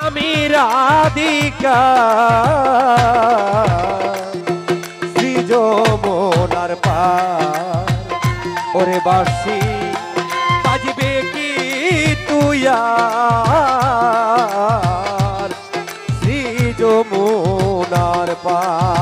আমি রাধিকা শ্রী যমুনার পার ওরে বাঁশি বাজবে কি তুই আর শ্রী যমুনার পার।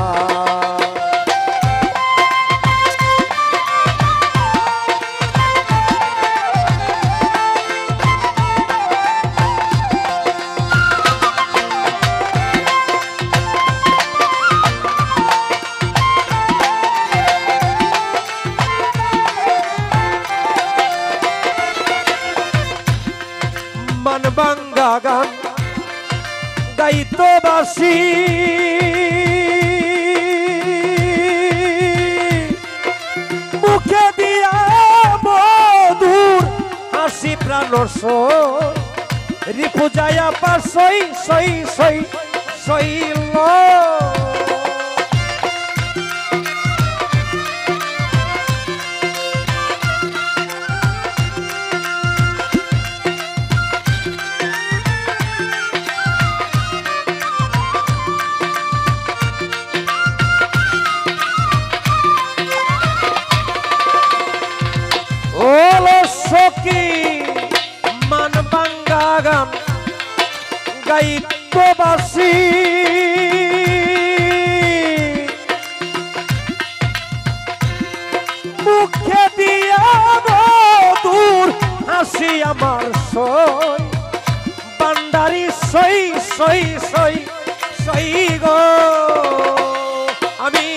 বাঙ্গা গান গাইতো বাসি মুখে দিয়া মধুর হাসি প্রাণ রিপু যায়া পার সই সই সই সইল মান বাঙ্গা গান গাইতো বাসি মুখে দিয়া মধুর হাসি আমার সই বান্ডারি সই সই সই সই গো আমি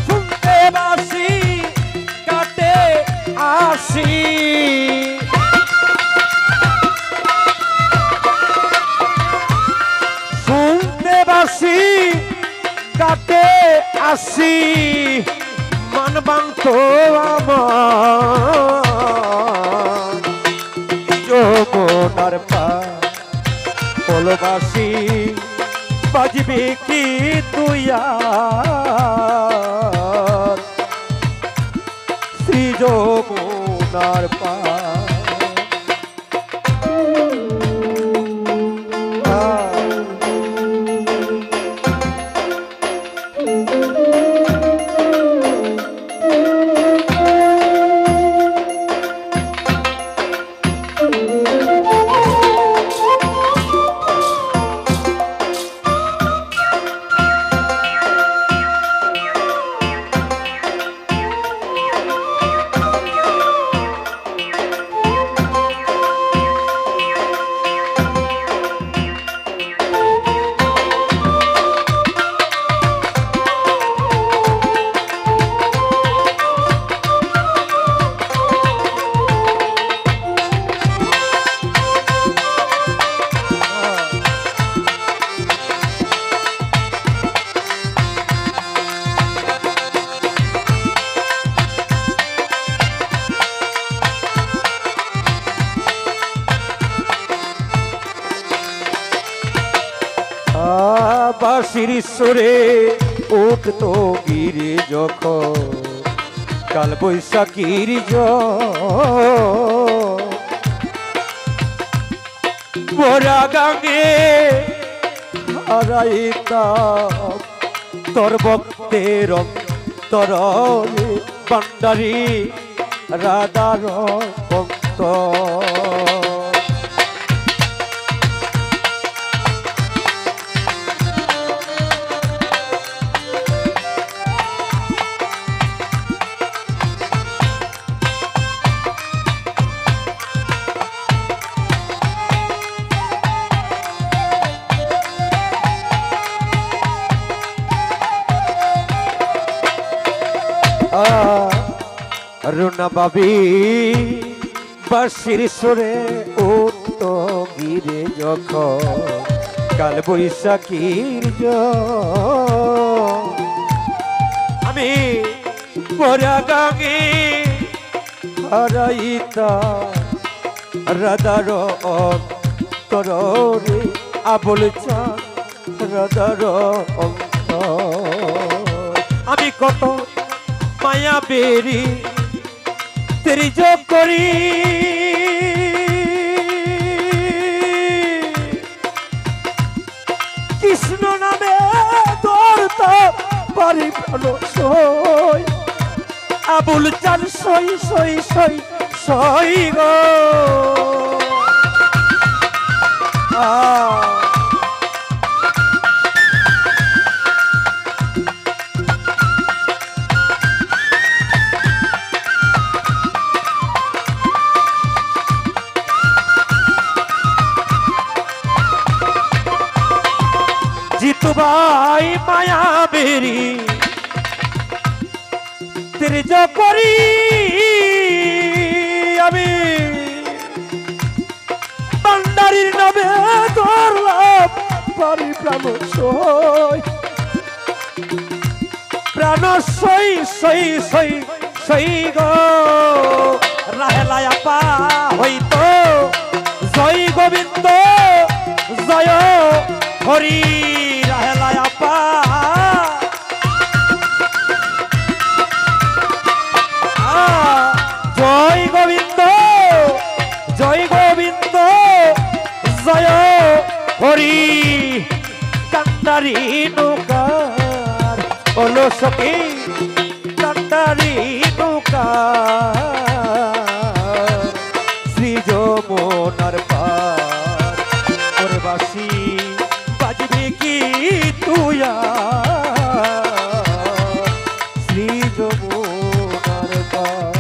শুনতে বাসি কাটে আসি শুনতে বাসি কাটে আসি মান বাংতো আমার যমুনার পার ভালোবাসি বাজবে কি তুই আর শ্রী যমুনার পার। বাঁশির সুরে উঠতো গিরে যখন কাল বৈশাখীর মোরা গাঙে হারাইতাম তোর ভক্তের অন্তরে ভান্ডারি রাধার ভক্ত রুনা বাবি বাঁশির সুরে উঠতো গিরে যখন কাল বৈশাখীর আমি মোরা গাঙে হারাইতাম রাধার অন্তরে আবুল চাঁদ রাধার অন্তর আমি কত মায়া বেরি তেরি যোগ করি কৃষ্ণ নামে ধরতে পারি প্রাণ সই আবুল চান সই সই সই সই গো জিতু ভাই মায়া বেরি ত্রিজ করি আমি ভান্ডারির নামে ধরলাম পারি প্রাণ সই প্রাণ সই সই সই সই গো রাহেলায়া পা হইতো জয় গোবিন্দ জয় হরি রাহেলায়া পা জয় গোবিন্দ জয় গোবিন্দ জয় হরি কান্দারি নৌকার ওলো সখী কান্দারি নৌকার শ্রী যমুনার পার ওরে বাসি বাজবে কি তুয়া শ্রী যমুনার পার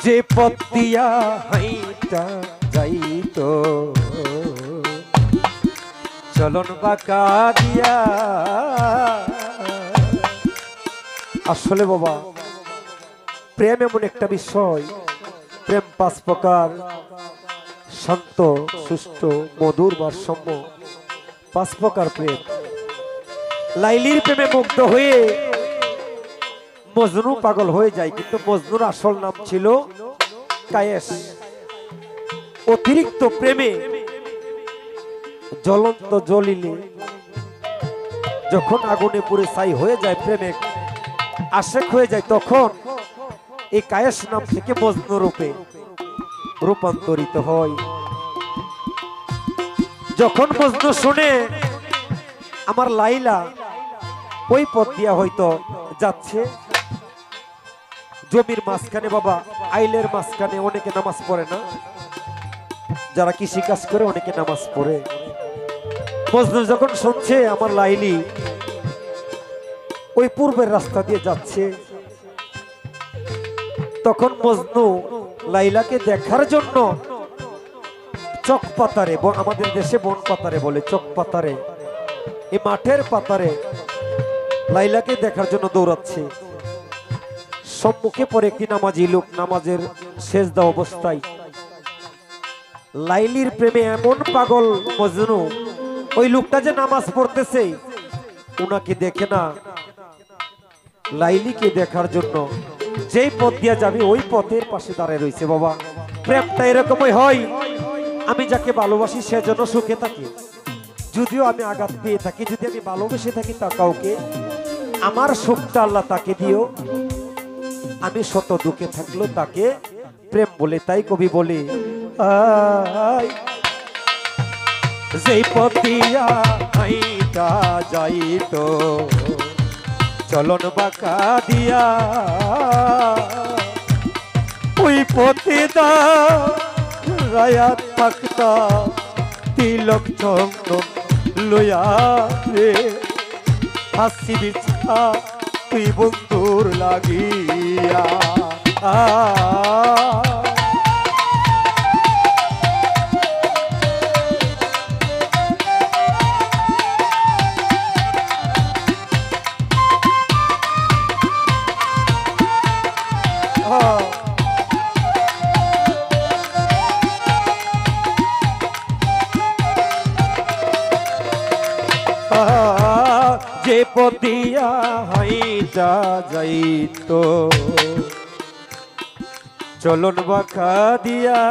যে পথ দিয়া হাইটা যাইতো চলন বাঁকা দিয়া আসলে বাবা প্রেম এমন একটা বিষয় প্রেম পাঁচ প্রকার শান্ত সুষ্ঠ মধুর ভারসাম্য পাঁচ প্রকার প্রেম লাইলির প্রেমে মুগ্ধ হয়ে মজনু পাগল হয়ে যায় কিন্তু মজনুর আসল নাম ছিল কায়েস অতিরিক্ত প্রেমে জ্বলন্ত জ্বলিলে যখন আগুনে পুড়ে ছাই হয়ে যায় প্রেমে আশেক হয়ে যায় তখন এই কায়েস নাম থেকে মজনু রূপে রূপান্তরিত হয় যখন মজনু শুনে আমার লাইলা ওই পথ দিয়া হয়তো যাচ্ছে জমির মাঝখানে বাবা আইলের মাঝখানে অনেকে নামাজ পড়ে না যারা কৃষি কাজ করে অনেকে নামাজ পড়ে মজনু যখন শুনছে আমার লাইলি ওই পূর্বের রাস্তা দিয়ে যাচ্ছে তখন মজনু লাইলাকে দেখার জন্য চক পাতারে আমাদের দেশে বন পাতারে বলে চক পাতারে এই মাঠের পাতারে লাইলাকে দেখার জন্য দৌড়াচ্ছে সম্মুখে পড়ে একটি নামাজি লোক নামাজের সেজদা অবস্থায় লাইলির প্রেমে এমন পাগল মজনু ওই লোকটা যে নামাজ পড়তেছে উনাকে দেখে না লাইলিকে দেখার জন্য যেই পথ দিয়া যাবে ওই পথের পাশে দাঁড়ায় রয়েছে বাবা প্রেমটা এরকমই হয় আমি যাকে ভালোবাসি সেজন্য সুখে থাকি যদিও আমি আঘাত পেয়ে থাকি যদি আমি ভালোবেসে থাকি তা কাউকে আমার সুখটা আল্লাহ তাকে দিও আমি শত দুঃখে থাকলো তাকে প্রেম বলে তাই কবি বলে যেই পথ দিয়া হাইটা যাইতো চলন বাঁকা দিয়া পতিদা রায়া থাকতা তিলক চন্দন লয়া রে হাসি বিছা তুই বন্ধুর লাগিয়া যে পদিয়া হাইটা যাইতো চলন বাঁকা দিয়া